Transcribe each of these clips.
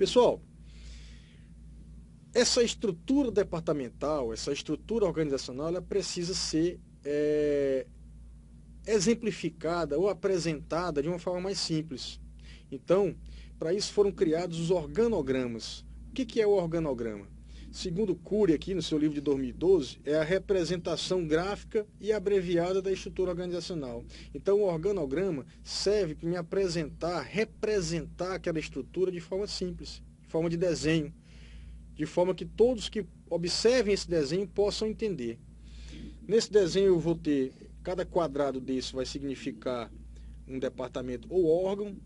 Pessoal, essa estrutura departamental, essa estrutura organizacional, ela precisa ser exemplificada ou apresentada de uma forma mais simples. Então, para isso foram criados os organogramas. O que é o organograma? Segundo Cury, aqui no seu livro de 2012, é a representação gráfica e abreviada da estrutura organizacional. Então, o organograma serve para me apresentar, representar aquela estrutura de forma simples, de forma de desenho, de forma que todos que observem esse desenho possam entender. Nesse desenho eu vou ter, cada quadrado desse vai significar um departamento ou órgão.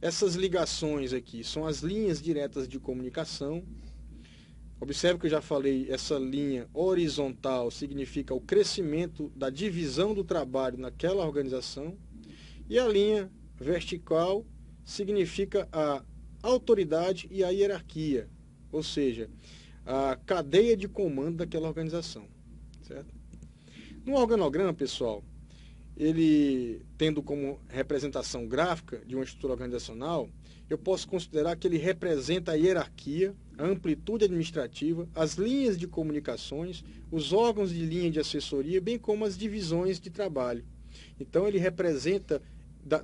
Essas ligações aqui são as linhas diretas de comunicação. Observe que eu já falei, essa linha horizontal significa o crescimento da divisão do trabalho naquela organização. E a linha vertical significa a autoridade e a hierarquia, ou seja, a cadeia de comando daquela organização. Certo? No organograma, pessoal, ele tendo como representação gráfica de uma estrutura organizacional, eu posso considerar que ele representa a hierarquia, a amplitude administrativa, as linhas de comunicações, os órgãos de linha de assessoria, bem como as divisões de trabalho. Então ele representa,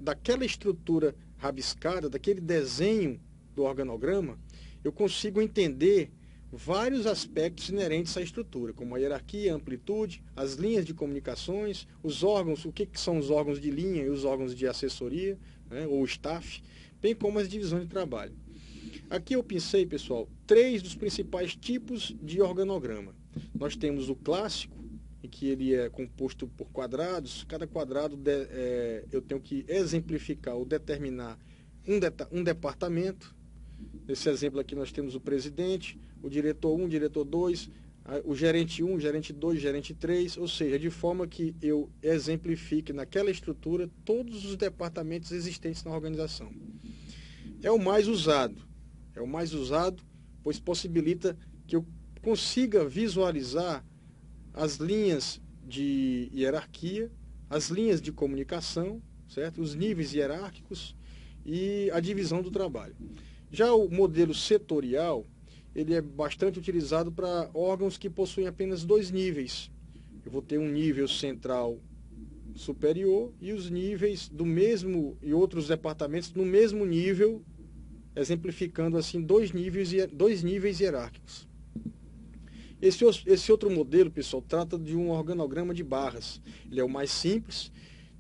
daquela estrutura rabiscada, daquele desenho do organograma, eu consigo entender vários aspectos inerentes à estrutura, como a hierarquia, a amplitude, as linhas de comunicações, os órgãos, o que são os órgãos de linha e os órgãos de assessoria, né, ou staff, bem como as divisões de trabalho. Aqui eu pensei, pessoal, 3 dos principais tipos de organograma. Nós temos o clássico, em que ele é composto por quadrados. Cada quadrado eu tenho que exemplificar ou determinar um departamento. Nesse exemplo aqui nós temos o presidente, o diretor 1, o diretor 2, o gerente 1, o gerente 2, o gerente 3, ou seja, de forma que eu exemplifique naquela estrutura todos os departamentos existentes na organização. É o mais usado, pois possibilita que eu consiga visualizar as linhas de hierarquia, as linhas de comunicação, certo? Os níveis hierárquicos e a divisão do trabalho. Já o modelo setorial, ele é bastante utilizado para órgãos que possuem apenas 2 níveis. Eu vou ter um nível central superior e os níveis do mesmo e outros departamentos no mesmo nível, exemplificando assim 2 níveis hierárquicos. Esse outro modelo, pessoal, trata de um organograma de barras. Ele é o mais simples.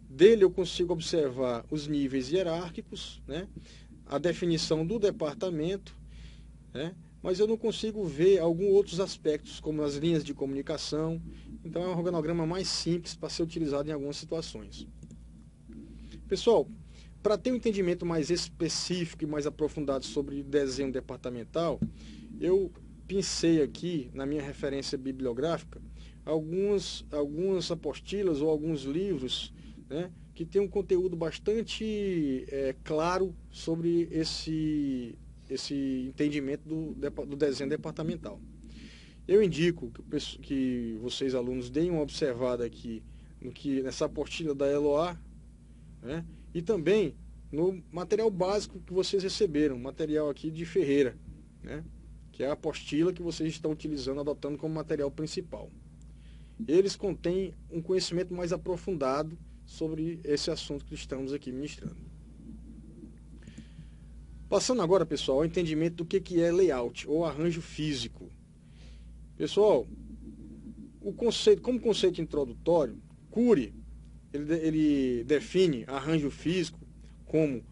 Dele eu consigo observar os níveis hierárquicos, né? A definição do departamento, né? Mas eu não consigo ver alguns outros aspectos, como as linhas de comunicação. Então é um organograma mais simples para ser utilizado em algumas situações. Pessoal, para ter um entendimento mais específico e mais aprofundado sobre desenho departamental, eu pensei aqui, na minha referência bibliográfica, algumas apostilas ou alguns livros, né, que tem um conteúdo bastante claro sobre esse entendimento do desenho departamental. Eu indico que vocês, alunos, deem uma observada aqui nessa apostila da Eloá, né, e também no material básico que vocês receberam, material aqui de Ferreira, né, que é a apostila que vocês estão utilizando, adotando como material principal. Eles contêm um conhecimento mais aprofundado sobre esse assunto que estamos aqui ministrando. Passando agora, pessoal, ao entendimento do que é layout, ou arranjo físico. Pessoal, como conceito introdutório, Cury, ele define arranjo físico como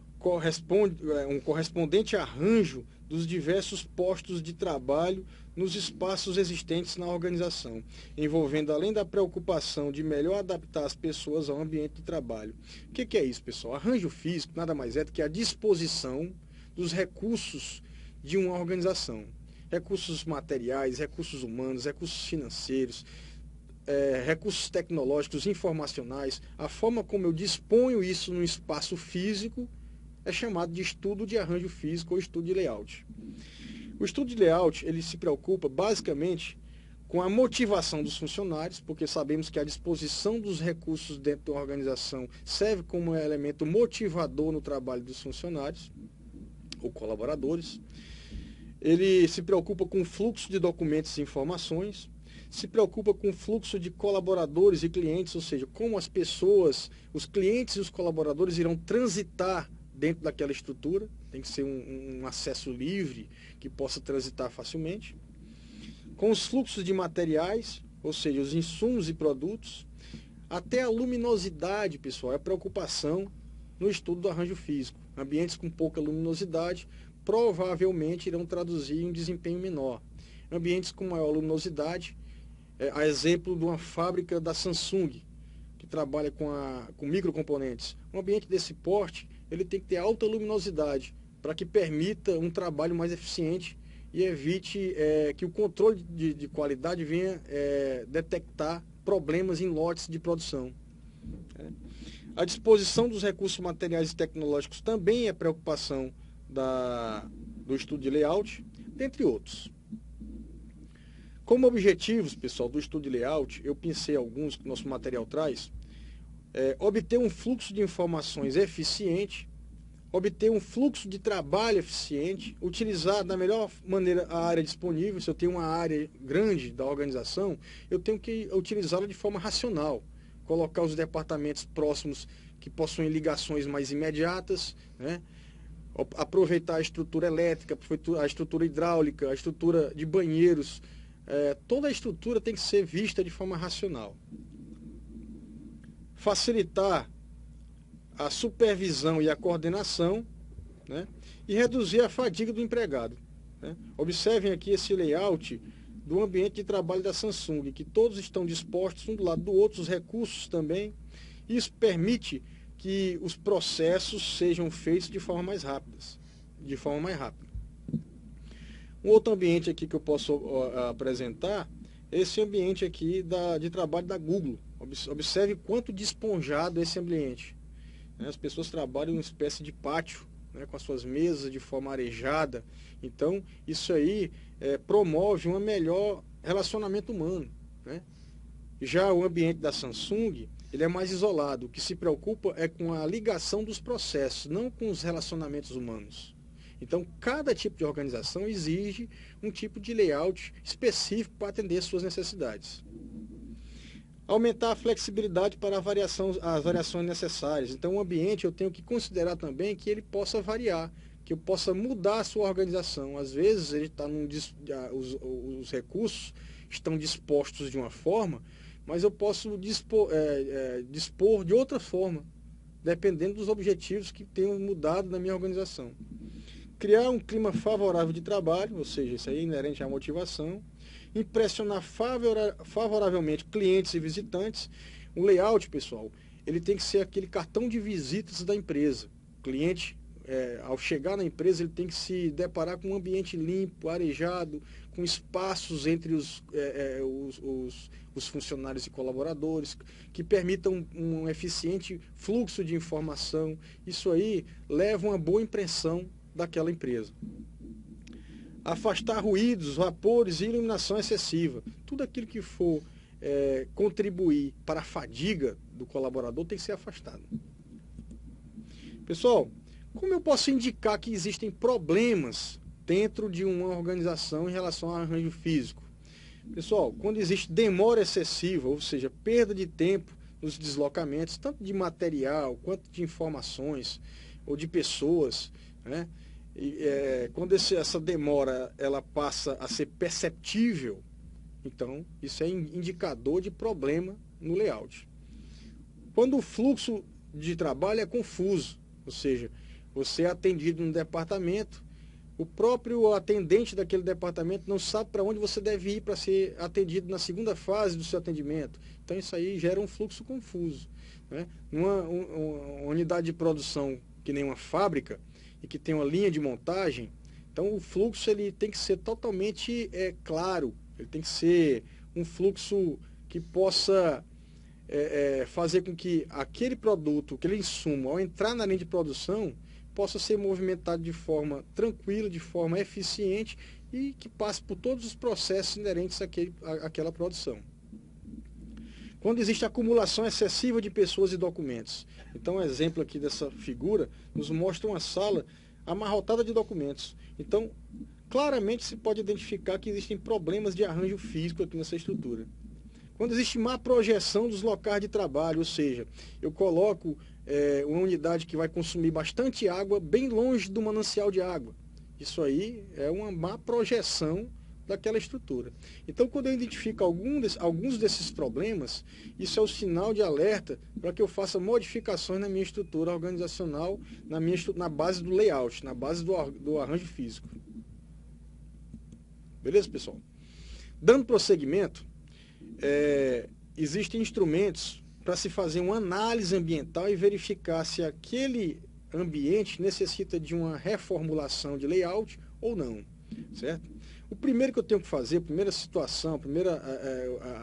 um correspondente arranjo dos diversos postos de trabalho nos espaços existentes na organização, envolvendo, além da preocupação de melhor adaptar as pessoas ao ambiente de trabalho. O que é isso, pessoal? Arranjo físico nada mais é do que a disposição dos recursos de uma organização. Recursos materiais, recursos humanos, recursos financeiros, recursos tecnológicos, informacionais. A forma como eu disponho isso no espaço físico é chamado de estudo de arranjo físico ou estudo de layout. O estudo de layout, ele se preocupa basicamente com a motivação dos funcionários, porque sabemos que a disposição dos recursos dentro da organização serve como elemento motivador no trabalho dos funcionários ou colaboradores. Ele se preocupa com o fluxo de documentos e informações, se preocupa com o fluxo de colaboradores e clientes, ou seja, como as pessoas, os clientes e os colaboradores irão transitar dentro daquela estrutura, tem que ser um acesso livre que possa transitar facilmente. Com os fluxos de materiais, ou seja, os insumos e produtos, até a luminosidade, pessoal, é a preocupação no estudo do arranjo físico. Ambientes com pouca luminosidade provavelmente irão traduzir em um desempenho menor. Ambientes com maior luminosidade, a exemplo de uma fábrica da Samsung, que trabalha com microcomponentes. Um ambiente desse porte, ele tem que ter alta luminosidade, para que permita um trabalho mais eficiente e evite que o controle de qualidade venha detectar problemas em lotes de produção. A disposição dos recursos materiais e tecnológicos também é preocupação do estudo de layout, dentre outros. Como objetivos, pessoal, do estudo de layout, eu pensei alguns que nosso material traz. Obter um fluxo de informações eficiente, obter um fluxo de trabalho eficiente, utilizar da melhor maneira a área disponível. Se eu tenho uma área grande da organização, eu tenho que utilizá-la de forma racional. Colocar os departamentos próximos que possuem ligações mais imediatas, né? Aproveitar a estrutura elétrica, a estrutura hidráulica, a estrutura de banheiros. Toda a estrutura tem que ser vista de forma racional. Facilitar a supervisão e a coordenação, né? E reduzir a fadiga do empregado, né? Observem aqui esse layout do ambiente de trabalho da Samsung, que todos estão dispostos um do lado do outro, os recursos também. Isso permite que os processos sejam feitos de forma mais rápida. Um outro ambiente aqui que eu posso apresentar, esse ambiente aqui de trabalho da Google. Observe quanto desponjado esse ambiente. As pessoas trabalham em uma espécie de pátio, né, com as suas mesas de forma arejada. Então, isso aí promove um melhor relacionamento humano, né? Já o ambiente da Samsung, ele é mais isolado. O que se preocupa é com a ligação dos processos, não com os relacionamentos humanos. Então, cada tipo de organização exige um tipo de layout específico para atender suas necessidades. Aumentar a flexibilidade para as variações necessárias. Então, o ambiente eu tenho que considerar também que ele possa variar, que eu possa mudar a sua organização. Às vezes, ele está os recursos estão dispostos de uma forma, mas eu posso dispor de outra forma, dependendo dos objetivos que tenham mudado na minha organização. Criar um clima favorável de trabalho, ou seja, isso aí é inerente à motivação. Impressionar favoravelmente clientes e visitantes. O layout, pessoal, ele tem que ser aquele cartão de visitas da empresa. O cliente, ao chegar na empresa, ele tem que se deparar com um ambiente limpo, arejado, com espaços entre os funcionários e colaboradores, que permitam um eficiente fluxo de informação. Isso aí leva uma boa impressão daquela empresa. Afastar ruídos, vapores e iluminação excessiva. Tudo aquilo que for contribuir para a fadiga do colaborador tem que ser afastado. Pessoal, como eu posso indicar que existem problemas dentro de uma organização em relação ao arranjo físico? Pessoal, quando existe demora excessiva, ou seja, perda de tempo nos deslocamentos, tanto de material quanto de informações ou de pessoas, né? Quando essa demora ela passa a ser perceptível, então isso é indicador de problema no layout. Quando o fluxo de trabalho é confuso, ou seja, você é atendido num departamento, o próprio atendente daquele departamento não sabe para onde você deve ir para ser atendido na segunda fase do seu atendimento. Então isso aí gera um fluxo confuso, né? Uma unidade de produção que nem uma fábrica, e que tem uma linha de montagem, então o fluxo ele tem que ser totalmente claro, ele tem que ser um fluxo que possa fazer com que aquele produto, aquele insumo, ao entrar na linha de produção, possa ser movimentado de forma tranquila, de forma eficiente e que passe por todos os processos inerentes àquela produção. Quando existe acumulação excessiva de pessoas e documentos. Então, um exemplo aqui dessa figura nos mostra uma sala amarrotada de documentos. Então, claramente se pode identificar que existem problemas de arranjo físico aqui nessa estrutura. Quando existe má projeção dos locais de trabalho, ou seja, eu coloco uma unidade que vai consumir bastante água bem longe do manancial de água. Isso aí é uma má projeção daquela estrutura. Então, quando eu identifico alguns desses problemas, isso é o sinal de alerta para que eu faça modificações na minha estrutura organizacional, na base do layout, na base do arranjo físico. Beleza, pessoal? Dando prosseguimento, existem instrumentos para se fazer uma análise ambiental e verificar se aquele ambiente necessita de uma reformulação de layout ou não, certo? O primeiro que eu tenho que fazer, a primeira situação, a primeira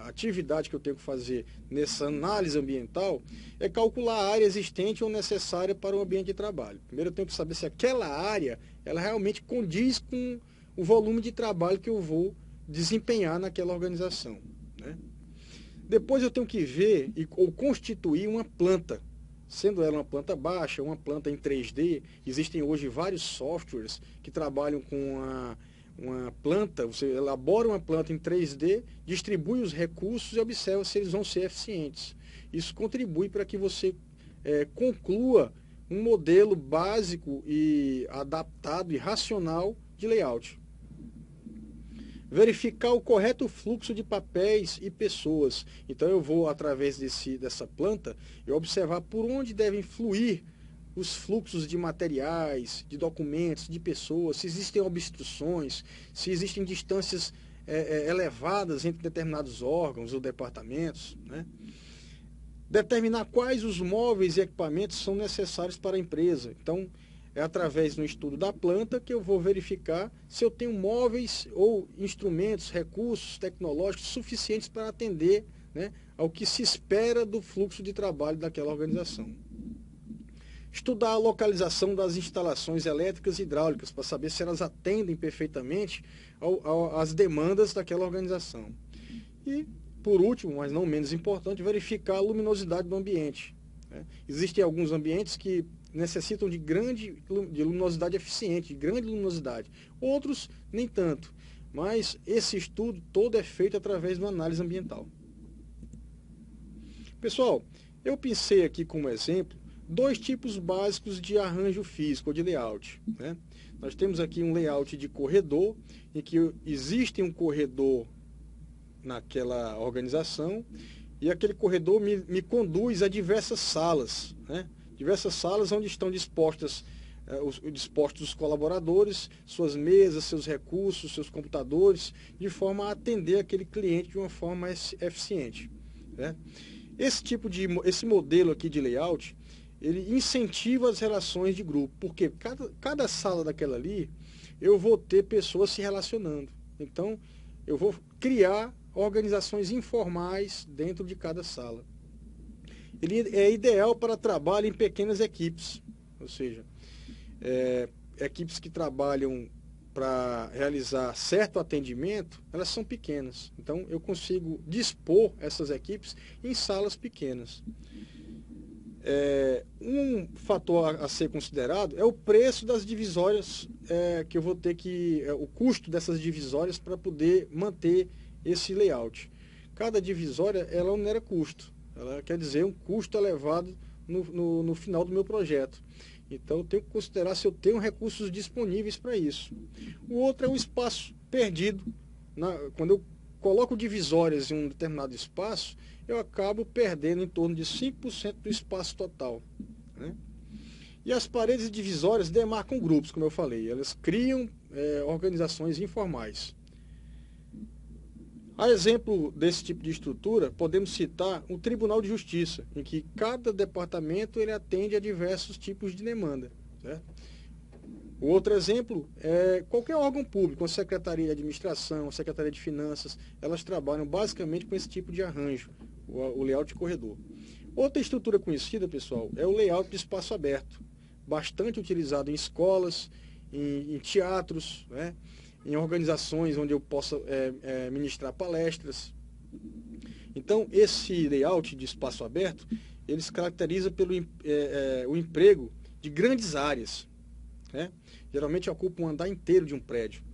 atividade que eu tenho que fazer nessa análise ambiental é calcular a área existente ou necessária para o ambiente de trabalho. Primeiro eu tenho que saber se aquela área ela realmente condiz com o volume de trabalho que eu vou desempenhar naquela organização, né? Depois eu tenho que ver ou constituir uma planta, sendo ela uma planta baixa, uma planta em 3D. Existem hoje vários softwares que trabalham com uma planta, você elabora uma planta em 3D, distribui os recursos e observa se eles vão ser eficientes. Isso contribui para que você conclua um modelo básico e adaptado e racional de layout. Verificar o correto fluxo de papéis e pessoas. Então eu vou, através dessa planta, eu observar por onde devem fluir os fluxos de materiais, de documentos, de pessoas, se existem obstruções, se existem distâncias elevadas entre determinados órgãos ou departamentos, né? Determinar quais os móveis e equipamentos são necessários para a empresa. Então, é através do estudo da planta que eu vou verificar se eu tenho móveis ou instrumentos, recursos tecnológicos suficientes para atender, né, ao que se espera do fluxo de trabalho daquela organização. Estudar a localização das instalações elétricas e hidráulicas para saber se elas atendem perfeitamente às demandas daquela organização. E, por último, mas não menos importante, verificar a luminosidade do ambiente, né? Existem alguns ambientes que necessitam de luminosidade eficiente, de grande luminosidade. Outros, nem tanto. Mas esse estudo todo é feito através de uma análise ambiental. Pessoal, eu pensei aqui como exemplo dois tipos básicos de arranjo físico ou de layout, né? Nós temos aqui um layout de corredor, em que existe um corredor naquela organização e aquele corredor me conduz a diversas salas, né? Diversas salas onde estão dispostos os colaboradores, suas mesas, seus recursos, seus computadores, de forma a atender aquele cliente de uma forma mais eficiente, né? Esse modelo aqui de layout, ele incentiva as relações de grupo, porque cada sala daquela ali, eu vou ter pessoas se relacionando. Então, eu vou criar organizações informais dentro de cada sala. Ele é ideal para trabalho em pequenas equipes, ou seja, equipes que trabalham para realizar certo atendimento, elas são pequenas. Então, eu consigo dispor essas equipes em salas pequenas. Um fator a ser considerado é o preço das divisórias, que eu vou ter o custo dessas divisórias para poder manter esse layout. Cada divisória, ela onera custo. Ela quer dizer um custo elevado no final do meu projeto. Então eu tenho que considerar se eu tenho recursos disponíveis para isso. O outro é o espaço perdido. Quando eu coloco divisórias em um determinado espaço, eu acabo perdendo em torno de 5% do espaço total, né? E as paredes divisórias demarcam grupos, como eu falei. Elas criam organizações informais. A exemplo desse tipo de estrutura, podemos citar o Tribunal de Justiça, em que cada departamento ele atende a diversos tipos de demanda, certo? O outro exemplo é qualquer órgão público, a Secretaria de Administração, a Secretaria de Finanças, elas trabalham basicamente com esse tipo de arranjo, o layout de corredor. Outra estrutura conhecida, pessoal, é o layout de espaço aberto, bastante utilizado em escolas, em teatros, né? Em organizações onde eu possa ministrar palestras. Então, esse layout de espaço aberto, ele se caracteriza pelo o emprego de grandes áreas, né? Geralmente ocupa um andar inteiro de um prédio.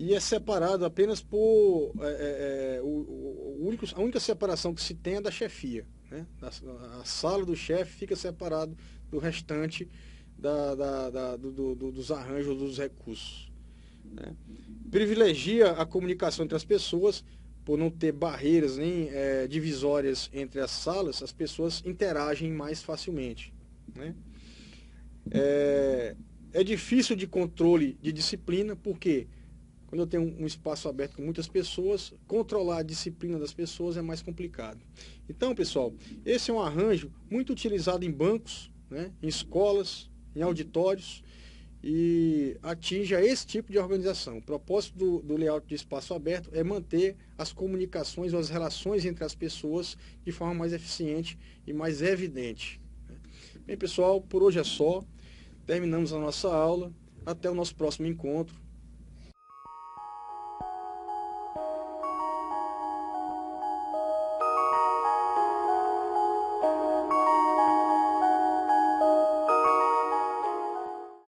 e é separado apenas por a única separação que se tem é da chefia, né? A sala do chefe fica separado do restante dos arranjos dos recursos, né? Privilegia a comunicação entre as pessoas, por não ter barreiras nem divisórias entre as salas, as pessoas interagem mais facilmente, né? É difícil de controle de disciplina, porque quando eu tenho um espaço aberto com muitas pessoas, controlar a disciplina das pessoas é mais complicado. Então, pessoal, esse é um arranjo muito utilizado em bancos, né, em escolas, em auditórios, e atinge a esse tipo de organização. O propósito do layout de espaço aberto é manter as comunicações ou as relações entre as pessoas de forma mais eficiente e mais evidente. Bem, pessoal, por hoje é só. Terminamos a nossa aula. Até o nosso próximo encontro.